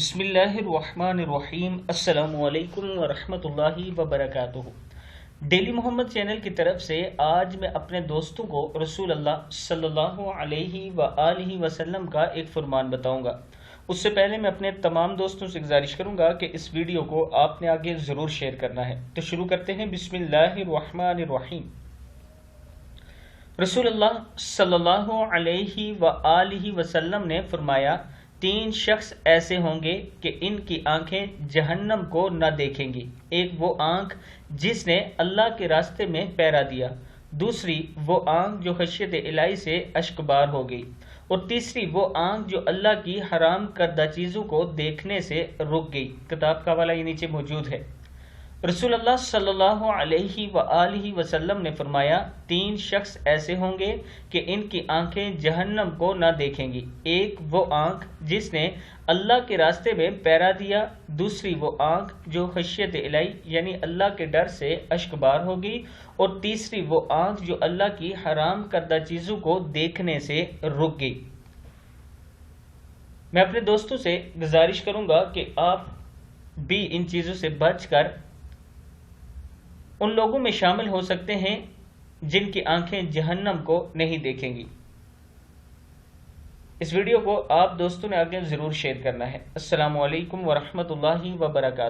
بسم اللہ الرحمن الرحیم۔ السلام علیکم ورحمۃ اللہ وبرکاتہ۔ ڈیلی محمد چینل کی طرف سے آج میں اپنے دوستوں کو رسول اللہ صلی اللہ علیہ وآلہ وسلم کا ایک فرمان بتاؤں گا۔ اس سے پہلے میں اپنے تمام دوستوں سے گزارش کروں گا کہ اس ویڈیو کو آپ نے آگے ضرور شیئر کرنا ہے۔ تو شروع کرتے ہیں۔ بسم اللہ الرحمن الرحیم۔ رسول اللہ صلی اللہ علیہ وآلہ وسلم نے فرمایا، 3 شخص ایسے ہوں گے کہ ان کی آنکھیں جہنم کو نہ دیکھیں گی۔ ایک وہ آنکھ جس نے اللہ کے راستے میں پیرا دیا، دوسری وہ آنکھ جو خشیت الہی سے اشکبار ہو گئی، اور تیسری وہ آنکھ جو اللہ کی حرام کردہ چیزوں کو دیکھنے سے رک گئی۔ کتاب کا حوالہ یہ نیچے موجود ہے۔ رسول اللہ صلی اللہ علیہ وآلہ وسلم نے فرمایا، 3 شخص ایسے ہوں گے کہ ان کی آنکھیں جہنم کو نہ دیکھیں گی۔ ایک وہ آنکھ جس نے اللہ کے راستے میں پیرا دیا، دوسری وہ آنکھ جو خشیت الہی یعنی اللہ کے ڈر سے اشکبار ہوگی، اور تیسری وہ آنکھ جو اللہ کی حرام کردہ چیزوں کو دیکھنے سے رک گئی۔ میں اپنے دوستوں سے گزارش کروں گا کہ آپ بھی ان چیزوں سے بچ کر ان لوگوں میں شامل ہو سکتے ہیں جن کی آنکھیں جہنم کو نہیں دیکھیں گی۔ اس ویڈیو کو آپ دوستوں نے آگے ضرور شیئر کرنا ہے۔ السلام علیکم ورحمۃ اللہ وبرکاتہ۔